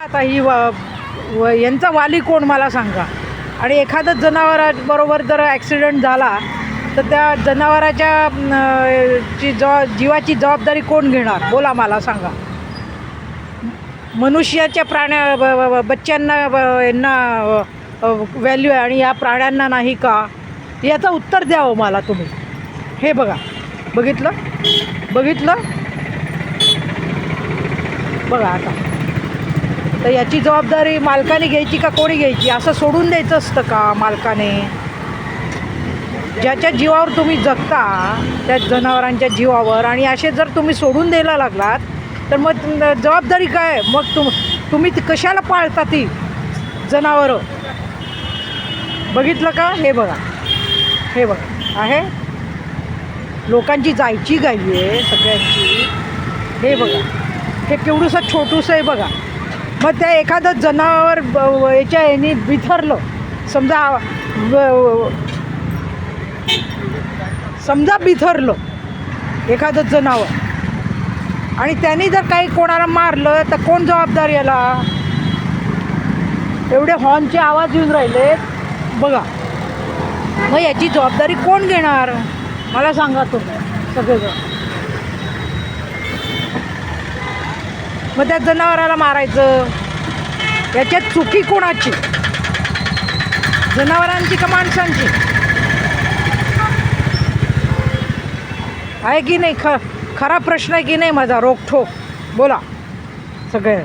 आता ही यांचा वाली कोण मला सांगा. आणि एखादं जनावराबरोबर जर ॲक्सिडेंट झाला तर त्या जनावराच्या जीवाची जबाबदारी कोण घेणार बोला मला सांगा. मनुष्याच्या बच्च्यांना यांना व्हॅल्यू आहे आणि या प्राण्यांना नाही का, याचं उत्तर द्यावं मला तुम्ही. हे बघा, बघितलं बघा आता. तर याची जबाबदारी मालकाने घ्यायची का कोणी घ्यायची? असं सोडून द्यायचं असतं का मालकाने? ज्याच्या जीवावर तुम्ही जगता त्या जनावरांच्या जीवावर, आणि असे जर तुम्ही सोडून द्यायला लागलात तर मग जबाबदारी काय? मग तुम्ही कशाला पाळता ती जनावरं? बघितलं का? हे बघा आहे. लोकांची जायची घाई आहे सगळ्यांची. हे बघा, हे केवढंसं छोटूसं आहे बघा. मग त्या एखादं जनावर याने बिथरलं, समजा बिथरलं एखादं जनावर, आणि त्यांनी जर काही कोणाला मारलं तर कोण जबाबदार याला? एवढे हॉर्नचे आवाज येऊन राहिले बघा. मग याची जबाबदारी कोण घेणार मला सांगा तुम्ही सगळेजण. मग त्या जनावराला मारायचं, याच्यात चुकी कोणाची? जनावरांची का माणसांची? आहे की नाही? खरा प्रश्न आहे की नाही माझा? रोखोक बोला सगळे.